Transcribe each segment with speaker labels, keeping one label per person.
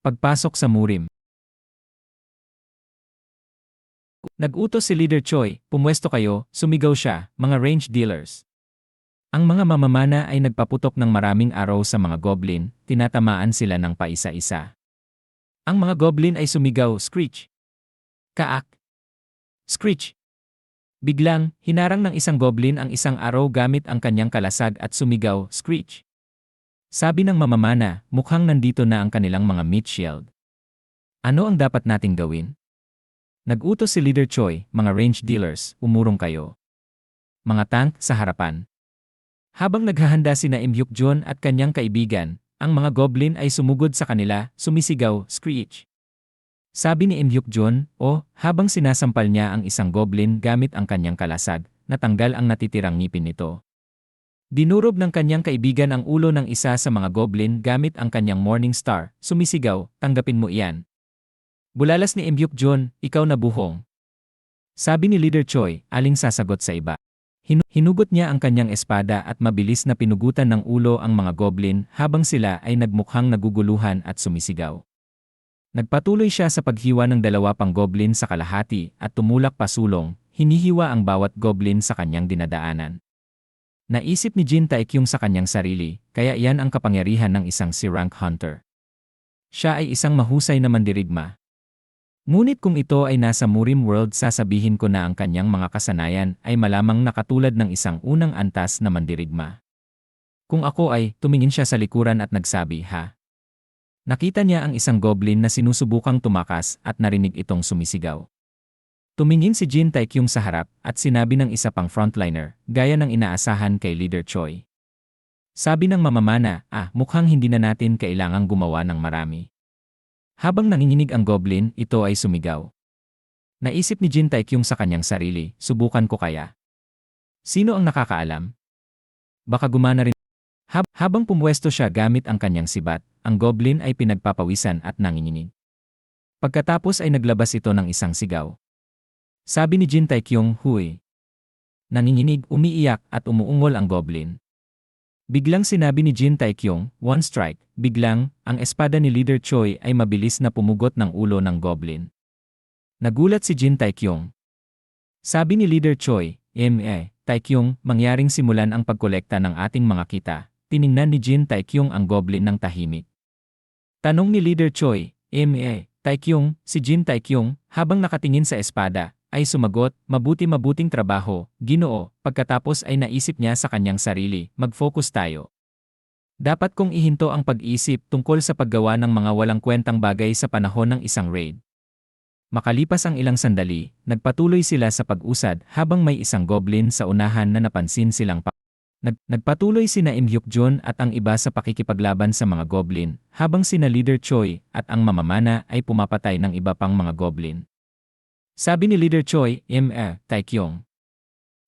Speaker 1: Pagpasok sa Murim. Nag-utos si Leader Choi, pumwesto kayo, sumigaw siya, mga range dealers. Ang mga mamamana ay nagpaputok ng maraming araw sa mga goblin, tinatamaan sila ng paisa-isa. Ang mga goblin ay sumigaw, screech. Kaak. Screech. Biglang, hinarang ng isang goblin ang isang araw gamit ang kanyang kalasag at sumigaw, screech. Sabi ng mamamana, mukhang nandito na ang kanilang mga meat shield. Ano ang dapat nating gawin? Nag-utos si Leader Choi, mga range dealers, umurong kayo. Mga tank sa harapan. Habang naghahanda sina Im Hyuk-jun at kanyang kaibigan, ang mga goblin ay sumugod sa kanila, sumisigaw, screech. Sabi ni Im Hyuk-jun, habang sinasampal niya ang isang goblin gamit ang kanyang kalasag, natanggal ang natitirang ngipin nito. Dinurob ng kanyang kaibigan ang ulo ng isa sa mga goblin gamit ang kanyang Morning Star, sumisigaw, tanggapin mo iyan. Bulalas ni Im Hyuk-jun, ikaw na buhong. Sabi ni Leader Choi, aling sasagot sa iba. Hinugot niya ang kanyang espada at mabilis na pinugutan ng ulo ang mga goblin habang sila ay nagmukhang naguguluhan at sumisigaw. Nagpatuloy siya sa paghiwa ng dalawa pang goblin sa kalahati at tumulak pasulong, hinihiwa ang bawat goblin sa kanyang dinadaanan. Naisip ni Jin Taekyung sa kanyang sarili, kaya iyan ang kapangyarihan ng isang C-rank hunter. Siya ay isang mahusay na mandirigma. Ngunit kung ito ay nasa Murim World, sasabihin ko na ang kanyang mga kasanayan ay malamang nakatulad ng isang unang antas na mandirigma. Kung ako ay, tumingin siya sa likuran at nagsabi, ha? Nakita niya ang isang goblin na sinusubukang tumakas at narinig itong sumisigaw. Tumingin si Jin Taekyung sa harap at sinabi ng isa pang frontliner, gaya ng inaasahan kay Leader Choi. Sabi ng mamamana, mukhang hindi na natin kailangang gumawa ng marami. Habang nanginginig ang goblin, ito ay sumigaw. Naisip ni Jin Taekyung sa kanyang sarili, subukan ko kaya. Sino ang nakakaalam? Baka gumana rin. Habang pumwesto siya gamit ang kanyang sibat, ang goblin ay pinagpapawisan at nanginginig. Pagkatapos ay naglabas ito ng isang sigaw. Sabi ni Jin Taekyung, huy. Nanginginig, umiiyak at umuungol ang goblin. Biglang sinabi ni Jin Taekyung, one strike. Biglang, ang espada ni Leader Choi ay mabilis na pumugot ng ulo ng goblin. Nagulat si Jin Taekyung. Sabi ni Leader Choi, Taekyung, mangyaring simulan ang pagkolekta ng ating mga kita. Tiningnan ni Jin Taekyung ang goblin ng tahimik. Tanong ni Leader Choi, Taekyung, si Jin Taekyung, habang nakatingin sa espada, ay sumagot, mabuting trabaho, Ginoo. Pagkatapos ay naisip niya sa kanyang sarili, mag-focus tayo. Dapat kong ihinto ang pag-isip tungkol sa paggawa ng mga walang kwentang bagay sa panahon ng isang raid. Makalipas ang ilang sandali, nagpatuloy sila sa pag-usad habang may isang goblin sa unahan na napansin silang Nagpatuloy sina Im Hyuk-jun at ang iba sa pakikipaglaban sa mga goblin, habang sina Leader Choi at ang mamamana ay pumapatay ng iba pang mga goblin. Sabi ni Leader Choi, Taekyung.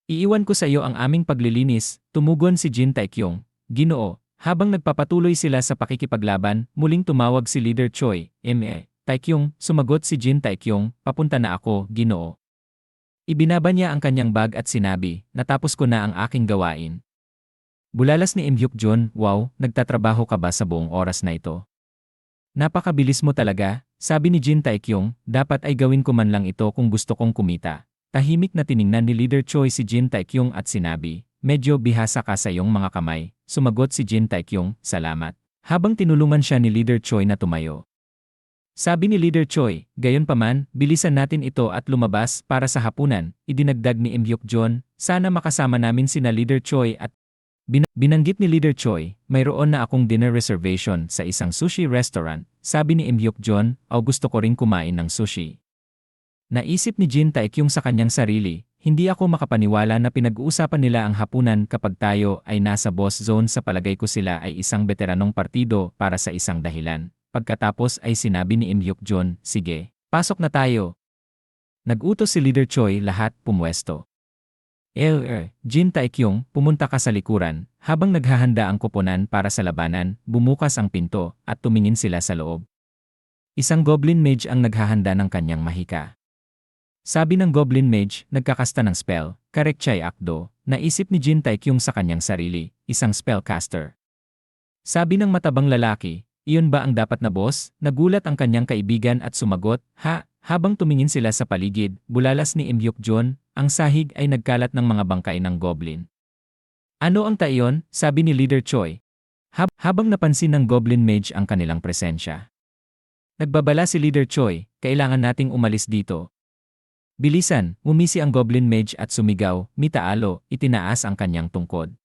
Speaker 1: Iiwan ko sa iyo ang aming paglilinis, tumugon si Jin Taekyung, Ginoo. Habang nagpapatuloy sila sa pakikipaglaban, muling tumawag si Leader Choi, Taekyung, sumagot si Jin Taekyung, papunta na ako, Ginoo. Ibinaba niya ang kanyang bag at sinabi, natapos ko na ang aking gawain. Bulalas ni Im Hyuk-jun, wow, nagtatrabaho ka ba sa buong oras na ito? Napakabilis mo talaga, sabi ni Jin Taekyung, dapat ay gawin ko man lang ito kung gusto kong kumita. Tahimik na tiningnan ni Leader Choi si Jin Taekyung at sinabi, medyo bihasa ka sa iyong mga kamay, sumagot si Jin Taekyung, salamat. Habang tinulungan siya ni Leader Choi na tumayo. Sabi ni Leader Choi, gayunpaman, bilisan natin ito at lumabas para sa hapunan, idinagdag ni Im Hyuk-jun, sana makasama namin sina Leader Choi at binanggit ni Leader Choi, mayroon na akong dinner reservation sa isang sushi restaurant, sabi ni Im Hyuk-jun, gusto ko ring kumain ng sushi. Naisip ni Jin Taekyung sa kanyang sarili, hindi ako makapaniwala na pinag-uusapan nila ang hapunan kapag tayo ay nasa boss zone. Sa palagay ko sila ay isang veteranong partido para sa isang dahilan. Pagkatapos ay sinabi ni Im Hyuk-jun, sige, pasok na tayo. Nag-utos si Leader Choi, lahat pumwesto. Jin Taekyung, pumunta ka sa likuran. Habang naghahanda ang koponan para sa labanan, bumukas ang pinto at tumingin sila sa loob. Isang goblin mage ang naghahanda ng kanyang mahika. Sabi ng goblin mage, nagkakasta ng spell, Karekchay Akdo, naisip ni Jin Taekyung sa kanyang sarili, isang spellcaster. Sabi ng matabang lalaki, Iyon ba ang dapat na boss? Nagulat ang kanyang kaibigan at sumagot, ha, habang tumingin sila sa paligid, bulalas ni Im Hyuk-jun, ang sahig ay nagkalat ng mga bangkay ng goblin. Ano ang taiyon? Sabi ni Leader Choi. Habang napansin ng Goblin Mage ang kanilang presensya. Nagbabala si Leader Choi, kailangan nating umalis dito. Bilisan, umisi ang Goblin Mage at sumigaw, mitaalo, itinaas ang kanyang tungkod.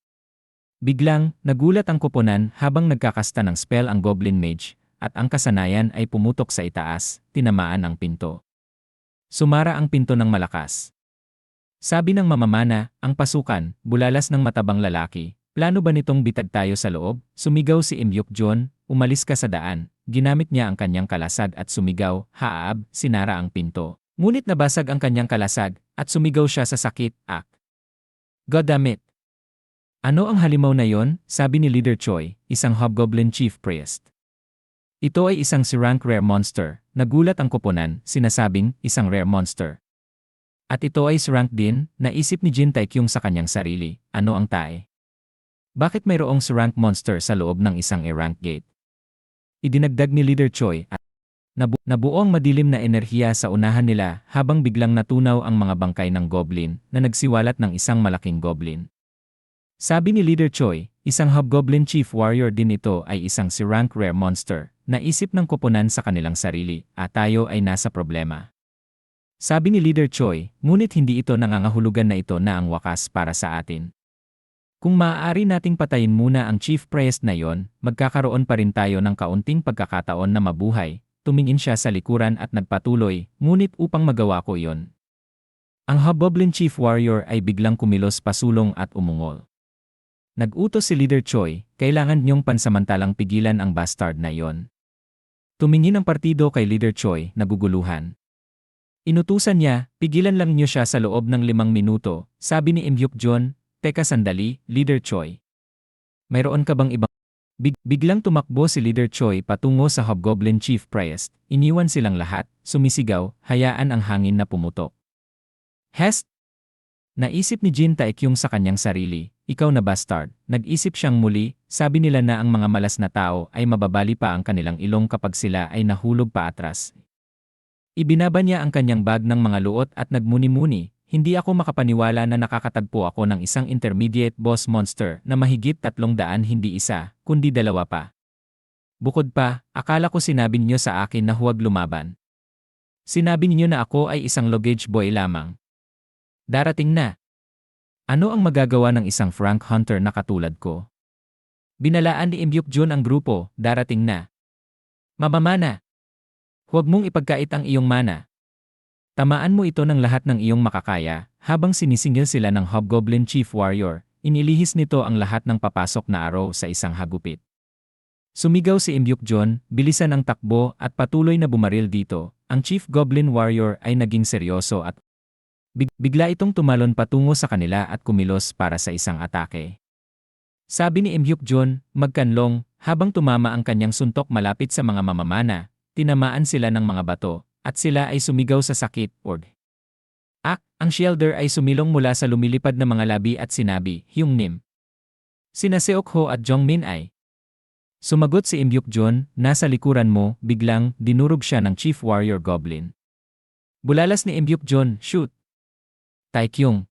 Speaker 1: Biglang, nagulat ang koponan habang nagkakasta ng spell ang Goblin Mage, at ang kasanayan ay pumutok sa itaas, tinamaan ang pinto. Sumara ang pinto ng malakas. Sabi ng mamamana, ang pasukan, bulalas ng matabang lalaki. Plano ba nitong bitag tayo sa loob? Sumigaw si Im Hyuk-jun, umalis ka sa daan. Ginamit niya ang kanyang kalasag at sumigaw, haab, sinara ang pinto. Ngunit nabasag ang kanyang kalasag, at sumigaw siya sa sakit, ak. Goddammit! Ano ang halimaw na yon? Sabi ni Leader Choi, isang Hobgoblin Chief Priest. Ito ay isang si-rank rare monster. Nagulat ang koponan, sinasabing, isang rare monster. At ito ay si-rank din, naisip ni Jin Taekyung sa kanyang sarili, ano ang tae? Bakit mayroong si-rank monster sa loob ng isang A-rank gate? Idinagdag ni Leader Choi at nabuong madilim na enerhiya sa unahan nila habang biglang natunaw ang mga bangkay ng goblin na nagsiwalat ng isang malaking goblin. Sabi ni Leader Choi, isang Hobgoblin Chief Warrior din ito ay isang si-rank rare monster. Naisip ng koponan sa kanilang sarili, at tayo ay nasa problema. Sabi ni Leader Choi, ngunit hindi ito nangangahulugan na ito na ang wakas para sa atin. Kung maaari nating patayin muna ang Chief Priest na yon, magkakaroon pa rin tayo ng kaunting pagkakataon na mabuhay. Tumingin siya sa likuran at nagpatuloy, ngunit upang magawa ko iyon. Ang Hobgoblin Chief Warrior ay biglang kumilos pasulong at umungol. Nag-utos si Leader Choi, kailangan niyong pansamantalang pigilan ang bastard na iyon. Tumingin ang partido kay Leader Choi, naguguluhan. Inutusan niya, pigilan lang niyo siya sa loob ng 5 minuto, sabi ni Im Hyuk-jun. Teka sandali, Leader Choi. Mayroon ka bang ibang... Biglang tumakbo si Leader Choi patungo sa Hobgoblin Chief Priest, iniwan silang lahat, sumisigaw, hayaan ang hangin na pumutok. Hest! Naisip ni Jin Taekyung sa kanyang sarili, ikaw na bastard. Nag-isip siyang muli, sabi nila na ang mga malas na tao ay mababali pa ang kanilang ilong kapag sila ay nahulog pa atras. Ibinaba niya ang kanyang bag ng mga luot at nagmuni-muni, hindi ako makapaniwala na nakakatagpo ako ng isang intermediate boss monster na mahigit 300 hindi isa, kundi 2 pa. Bukod pa, akala ko sinabi niyo sa akin na huwag lumaban. Sinabi niyo na ako ay isang luggage boy lamang. Darating na. Ano ang magagawa ng isang Frank Hunter na katulad ko? Binalaan ni Im Hyuk-jun ang grupo, darating na. Mamamana! Huwag mong ipagkait ang iyong mana. Tamaan mo ito ng lahat ng iyong makakaya, habang sinisingil sila ng Hobgoblin Chief Warrior, inilihis nito ang lahat ng papasok na arrow sa isang hagupit. Sumigaw si Im Hyuk-jun, bilisan ang takbo at patuloy na bumaril dito. Ang Chief Goblin Warrior ay naging seryoso at bigla itong tumalon patungo sa kanila at kumilos para sa isang atake. Sabi ni Im Hyuk-jun, magkanlong, habang tumama ang kanyang suntok malapit sa mga mamamana, tinamaan sila ng mga bato, at sila ay sumigaw sa sakit, org. Ang shielder ay sumilong mula sa lumilipad na mga labi at sinabi, Hyung-nim. Sina Seok-ho at Jong-min ay. Sumagot si Im Hyuk-jun, nasa likuran mo, biglang, dinurog siya ng Chief Warrior Goblin. Bulalas ni Im Hyuk-jun, shoot! Taekyung.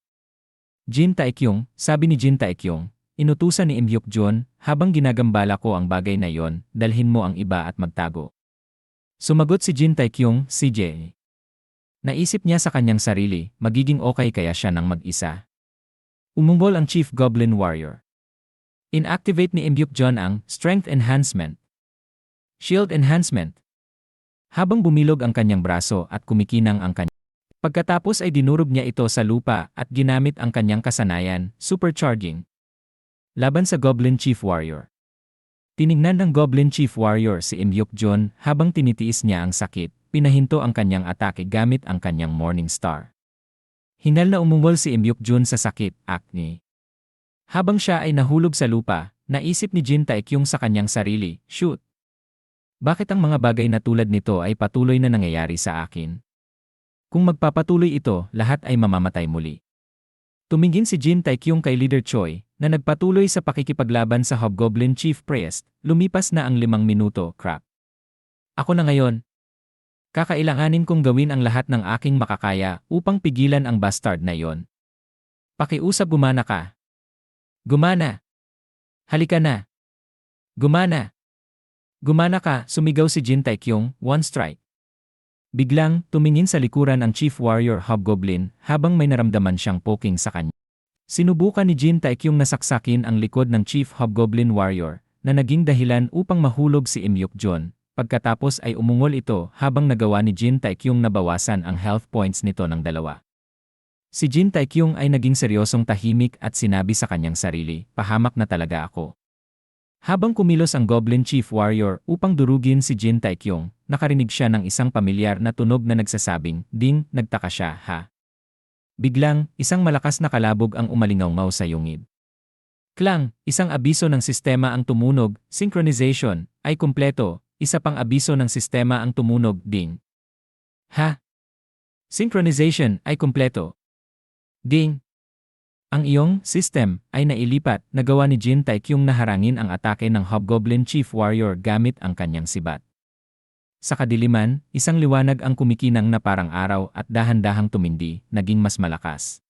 Speaker 1: Jin Taekyung, sabi ni Jin Taekyung, inutusan ni Im Hyuk-jun, habang ginagambala ko ang bagay na yon, dalhin mo ang iba at magtago. Sumagot si Jin Taekyung, CJ. Naisip niya sa kanyang sarili, magiging okay kaya siya nang mag-isa. Umungol ang Chief Goblin Warrior. Inactivate ni Im Hyuk-jun ang Strength Enhancement. Shield Enhancement. Habang bumilog ang kanyang braso at kumikinang ang kanyang pagkatapos ay dinurog niya ito sa lupa at ginamit ang kanyang kasanayan, supercharging. Laban sa Goblin Chief Warrior. Tiningnan ng Goblin Chief Warrior si Im Hyuk-jun habang tinitiis niya ang sakit, pinahinto ang kanyang atake gamit ang kanyang Morning Star. Hingal na umungol si Im Hyuk-jun sa sakit, acne. Habang siya ay nahulog sa lupa, naisip ni Jin Taekyung sa kanyang sarili, shoot! Bakit ang mga bagay na tulad nito ay patuloy na nangyayari sa akin? Kung magpapatuloy ito, lahat ay mamamatay muli. Tumingin si Jin Taekyung kay Leader Choi, na nagpatuloy sa pakikipaglaban sa Hobgoblin Chief Priest. Lumipas na ang 5 minuto, crap. Ako na ngayon. Kakailanganin kong gawin ang lahat ng aking makakaya upang pigilan ang bastard na yon. Pakiusap, gumana ka. Gumana. Halika na. Gumana. Gumana ka, sumigaw si Jin Taekyung, one strike. Biglang, tumingin sa likuran ang Chief Warrior Hobgoblin habang may naramdaman siyang poking sa kanya. Sinubukan ni Jin Taekyung na saksakin ang likod ng Chief Hobgoblin Warrior na naging dahilan upang mahulog si Im Yuk-jun. Pagkatapos ay umungol ito habang nagawa ni Jin Taekyung na bawasan ang health points nito ng 2. Si Jin Taekyung ay naging seryosong tahimik at sinabi sa kanyang sarili, pahamak na talaga ako. Habang kumilos ang Goblin Chief Warrior upang durugin si Jin Taekyung, nakarinig siya ng isang pamilyar na tunog na nagsasabing, ding, nagtaka siya, ha? Biglang, isang malakas na kalabog ang umalingaw sa yungib. Klang, isang abiso ng sistema ang tumunog, synchronization, ay kumpleto, isa pang abiso ng sistema ang tumunog, ding. Ha? Synchronization ay kumpleto. Ding. Ang iyong system ay nailipat, nagawa ni Jin Taekyung na harangin ang atake ng Hobgoblin Chief Warrior gamit ang kanyang sibat. Sa kadiliman, isang liwanag ang kumikinang na parang araw at dahan-dahang tumindi, naging mas malakas.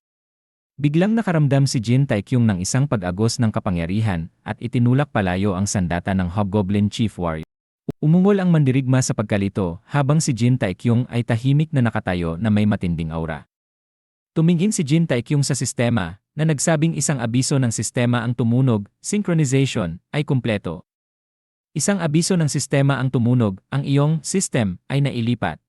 Speaker 1: Biglang nakaramdam si Jin Taekyung ng isang pag-agos ng kapangyarihan at itinulak palayo ang sandata ng Hobgoblin Chief Warrior. Umungol ang mandirigma sa pagkalito habang si Jin Taekyung ay tahimik na nakatayo na may matinding aura. Tumingin si Jin Taekyung sa sistema na nagsabing isang abiso ng sistema ang tumunog, synchronization, ay kumpleto. Isang abiso ng sistema ang tumunog, ang iyong system ay nailipat.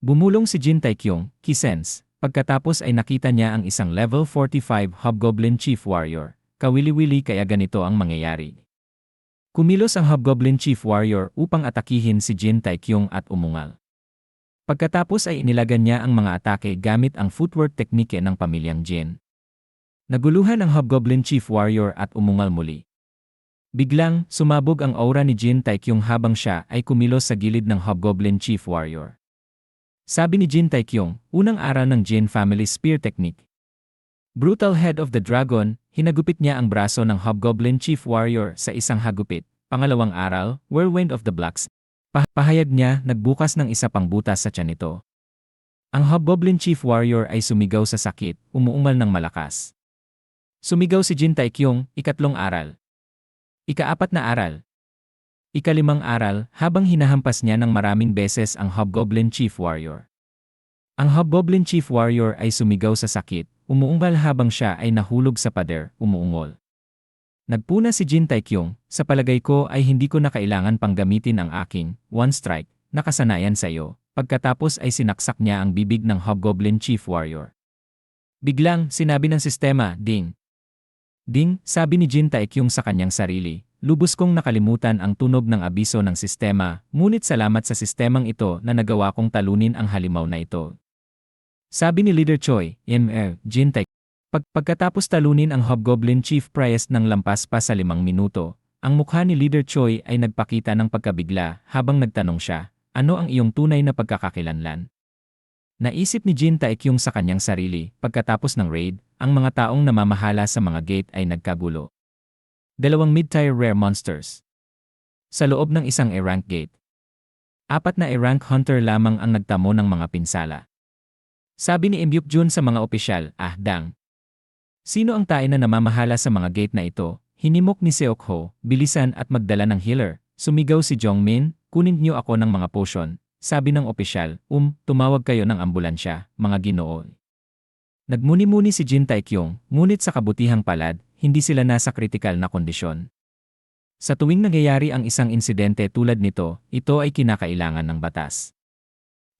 Speaker 1: Bumulong si Jin Taekyung, Ki-sense, pagkatapos ay nakita niya ang isang level 45 Hobgoblin Chief Warrior. Kawili-wili kaya ganito ang mangyayari. Kumilos ang Hobgoblin Chief Warrior upang atakihin si Jin Taekyung at umungal. Pagkatapos ay inilagan niya ang mga atake gamit ang footwork teknike ng pamilyang Jin. Naguluhan ang Hobgoblin Chief Warrior at umungal muli. Biglang, sumabog ang aura ni Jin Taekyung habang siya ay kumilos sa gilid ng Hobgoblin Chief Warrior. Sabi ni Jin Taekyung, unang aral ng Jin Family Spear Technique. Brutal Head of the Dragon, hinagupit niya ang braso ng Hobgoblin Chief Warrior sa isang hagupit. Pangalawang aral, Whirlwind of the Blacks. Pahayag niya, nagbukas ng isa pang butas sa tiyan nito. Ang Hobgoblin Chief Warrior ay sumigaw sa sakit, umuumal ng malakas. Sumigaw si Jin Taekyung, ikatlong aral. Ika-4 na aral. Ika-5 aral, habang hinahampas niya ng maraming beses ang Hobgoblin Chief Warrior. Ang Hobgoblin Chief Warrior ay sumigaw sa sakit, umuumbal habang siya ay nahulog sa pader, umuungol. Nagpuna si Jin Taekyung, sa palagay ko ay hindi ko na kailangan pang gamitin ang aking one strike, nakasanayan sa iyo, pagkatapos ay sinaksak niya ang bibig ng Hobgoblin Chief Warrior. Biglang, sinabi ng sistema, ding. Ding, sabi ni Jin Taekyung sa kanyang sarili, lubos kong nakalimutan ang tunog ng abiso ng sistema, ngunit salamat sa sistemang ito na nagawa kong talunin ang halimaw na ito. Sabi ni Leader Choi, Jin Taekyung. Pagkatapos talunin ang Hobgoblin Chief Priest ng lampas pa sa 5 minuto, ang mukha ni Leader Choi ay nagpakita ng pagkabigla habang nagtanong siya, ano ang iyong tunay na pagkakakilanlan? Naisip ni Jin Taekyung sa kanyang sarili, pagkatapos ng raid, ang mga taong namamahala sa mga gate ay nagkagulo. 2 mid-tier rare monsters. Sa loob ng isang A-rank gate. 4 na A-rank hunter lamang ang nagtamo ng mga pinsala. Sabi ni Im Yuk-jun sa mga opisyal, dang. Sino ang tae na namamahala sa mga gate na ito? Hinimok ni Seok-ho, bilisan at magdala ng healer. Sumigaw si Jong-min, kunin niyo ako ng mga potion. Sabi ng opisyal, tumawag kayo ng ambulansya, mga ginoo. Nagmuni-muni si Jin Taekyung, ngunit sa kabutihang palad, hindi sila nasa kritikal na kondisyon. Sa tuwing nangyayari ang isang insidente tulad nito, ito ay kinakailangan ng batas.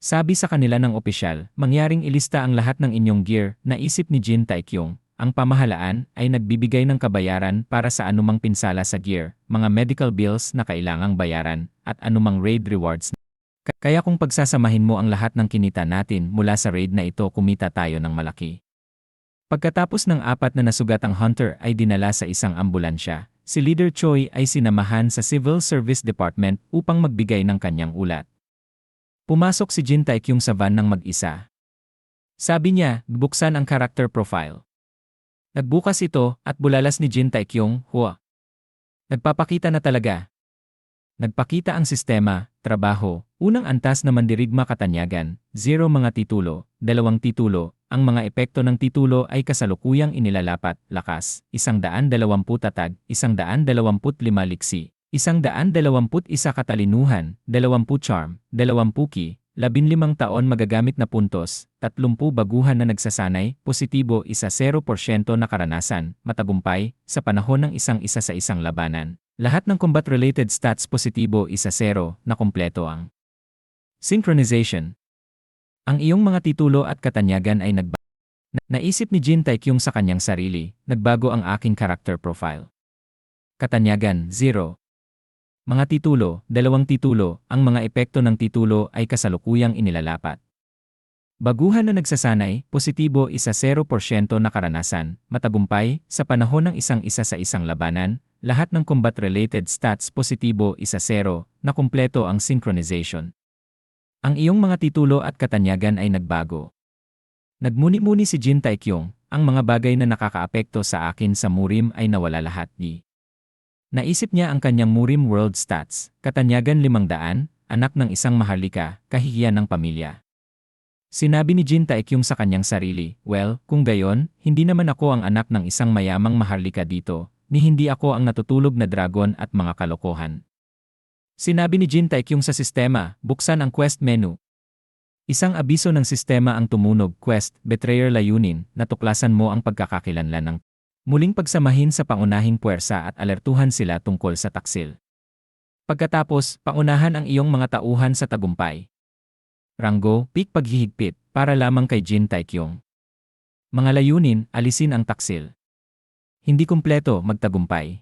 Speaker 1: Sabi sa kanila ng opisyal, mangyaring ilista ang lahat ng inyong gear, naisip ni Jin Taekyung. Ang pamahalaan ay nagbibigay ng kabayaran para sa anumang pinsala sa gear, mga medical bills na kailangang bayaran, at anumang raid rewards. Kaya kung pagsasamahin mo ang lahat ng kinita natin mula sa raid na ito, kumita tayo ng malaki. Pagkatapos ng 4 na nasugatang hunter ay dinala sa isang ambulansya, si Leader Choi ay sinamahan sa Civil Service Department upang magbigay ng kanyang ulat. Pumasok si Jin Taekyung sa van ng mag-isa. Sabi niya, buksan ang character profile. Nagbukas ito at bulalas ni Jin Taekyung, hua. Nagpapakita na talaga. Nagpakita ang sistema, trabaho, unang antas na mandirigma katanyagan, 0 mga titulo, 2 titulo, ang mga epekto ng titulo ay kasalukuyang inilalapat, lakas, 120 tatag, 125 liksi, 121 katalinuhan, 20 charm, 20 ki, 15 taon magagamit na puntos, 30 baguhan na nagsasanay, positibo 0% na karanasan, matagumpay, sa panahon ng isang isa sa isang labanan. Lahat ng combat-related stats positibo 0, na kumpleto ang synchronization. Ang iyong mga titulo at katanyagan ay nagbago. Naisip ni Jin Taekyung sa kanyang sarili, nagbago ang aking character profile. Katanyagan, 0. Mga titulo, 2 titulo, ang mga epekto ng titulo ay kasalukuyang inilalapat. Baguhan na nagsasanay, positibo 0% na karanasan, matagumpay, sa panahon ng isang isa sa isang labanan, lahat ng combat-related stats positibo 0, na kumpleto ang synchronization. Ang iyong mga titulo at katanyagan ay nagbago. Nagmuni-muni si Jin Taekyung, ang mga bagay na nakakaapekto sa akin sa Murim ay nawala lahat. Naisip niya ang kanyang Murim World Stats, katanyagan 500, anak ng isang maharlika, kahihiyan ng pamilya. Sinabi ni Jin Taekyung sa kanyang sarili, well, kung gayon, hindi naman ako ang anak ng isang mayamang maharlika dito, ni hindi ako ang natutulog na dragon at mga kalokohan. Sinabi ni Jin Taekyung sa sistema, buksan ang quest menu. Isang abiso ng sistema ang tumunog, quest, betrayer layunin, natuklasan mo ang pagkakakilanlan ng muling pagsamahin sa pangunahing puwersa at alertuhan sila tungkol sa taksil. Pagkatapos, paunahan ang iyong mga tauhan sa tagumpay. Ranggo, peak paghihigpit, para lamang kay Jin Taekyung. Mga layunin, alisin ang taksil. Hindi kumpleto, magtagumpay.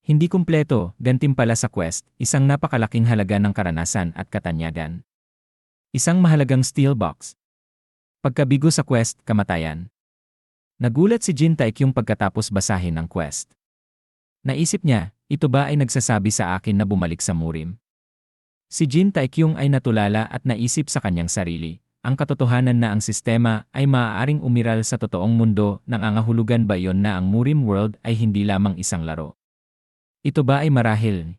Speaker 1: Hindi kumpleto, gantimpala sa quest, isang napakalaking halaga ng karanasan at katanyagan. Isang mahalagang steel box. Pagkabigo sa quest, kamatayan. Nagulat si Jin Taekyung pagkatapos basahin ang quest. Naisip niya, ito ba ay nagsasabi sa akin na bumalik sa Murim? Si Jin Taekyung ay natulala at naisip sa kanyang sarili, ang katotohanan na ang sistema ay maaaring umiral sa totoong mundo, nang angahulugan ba iyon na ang Murim World ay hindi lamang isang laro? Ito ba ay marahil?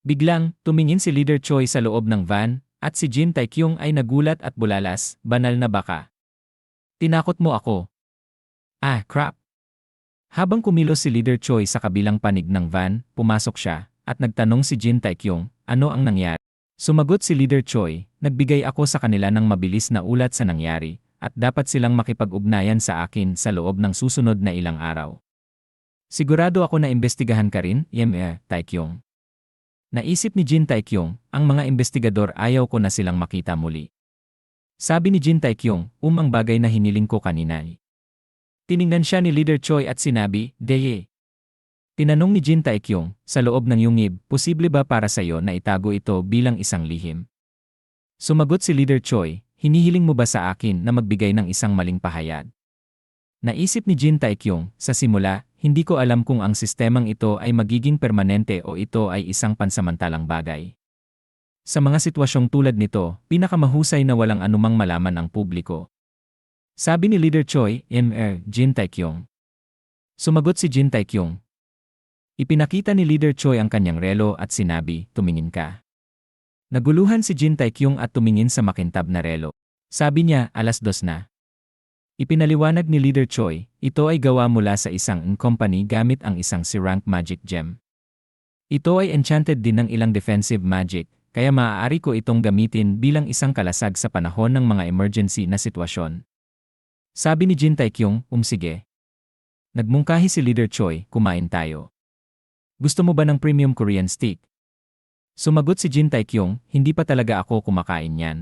Speaker 1: Biglang, tumingin si Leader Choi sa loob ng van, at si Jin Taekyung ay nagulat at bulalas, banal na baka. Tinakot mo ako. Ah, crap. Habang kumilos si Leader Choi sa kabilang panig ng van, pumasok siya, at nagtanong si Jin Taekyung, ano ang nangyari? Sumagot si Leader Choi, nagbigay ako sa kanila ng mabilis na ulat sa nangyari, at dapat silang makipag-ugnayan sa akin sa loob ng susunod na ilang araw. Sigurado ako na imbestigahan ka rin, Taekyung. Naisip ni Jin Taekyung, ang mga investigador ayaw ko na silang makita muli. Sabi ni Jin Taekyung, ang bagay na hiniling ko kanina. Tiningnan siya ni Leader Choi at sinabi, Deye. Tinanong ni Jin Taekyung, sa loob ng yungib, posible ba para sa iyo na itago ito bilang isang lihim? Sumagot si Leader Choi, hinihiling mo ba sa akin na magbigay ng isang maling pahayag? Naisip ni Jin Taekyung, sa simula, hindi ko alam kung ang sistemang ito ay magiging permanente o ito ay isang pansamantalang bagay. Sa mga sitwasyong tulad nito, pinakamahusay na walang anumang malaman ang publiko. Sabi ni Leader Choi, Jin Taekyung. Sumagot si Jin Taekyung. Ipinakita ni Leader Choi ang kanyang relo at sinabi, tumingin ka. Naguluhan si Jin Taekyung at tumingin sa makintab na relo. Sabi niya, 2:00 na. Ipinaliwanag ni Leader Choi, ito ay gawa mula sa isang company gamit ang isang C-rank magic gem. Ito ay enchanted din ng ilang defensive magic, kaya maaari ko itong gamitin bilang isang kalasag sa panahon ng mga emergency na sitwasyon. Sabi ni Jin Taekyung, sige. Nagmungkahi si Leader Choi, kumain tayo. Gusto mo ba ng premium Korean steak? Sumagot si Jin Taekyung, hindi pa talaga ako kumakain yan.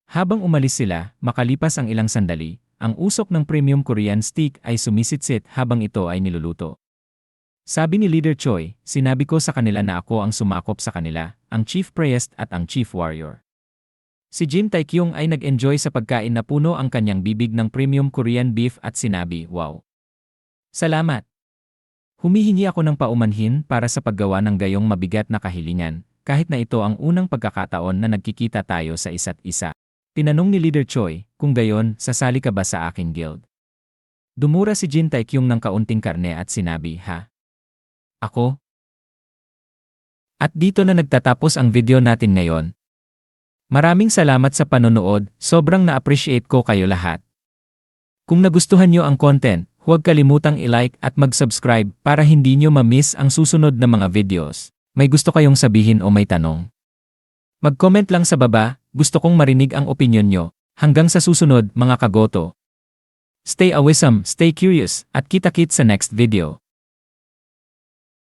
Speaker 1: Habang umalis sila, makalipas ang ilang sandali, ang usok ng premium Korean steak ay sumisitsit habang ito ay niluluto. Sabi ni Leader Choi, sinabi ko sa kanila na ako ang sumakop sa kanila, ang Chief Priest at ang Chief Warrior. Si Jin Taekyung ay nag-enjoy sa pagkain na puno ang kanyang bibig ng premium Korean beef at sinabi, wow. Salamat. Humihingi ako ng paumanhin para sa paggawa ng gayong mabigat na kahilingan, kahit na ito ang unang pagkakataon na nagkikita tayo sa isa't isa. Tinanong ni Leader Choi, kung gayon, sasali ka ba sa aking guild? Dumura si Jin Taekyung ng kaunting karne at sinabi, "Ha? Ako?" At dito na nagtatapos ang video natin ngayon. Maraming salamat sa panonood, sobrang na-appreciate ko kayo lahat. Kung nagustuhan nyo ang content, huwag kalimutang i-like at mag-subscribe para hindi nyo ma-miss ang susunod na mga videos. May gusto kayong sabihin o may tanong? Mag-comment lang sa baba, gusto kong marinig ang opinyon nyo. Hanggang sa susunod, mga kagoto. Stay awesome, stay curious, at kita-kits sa next video.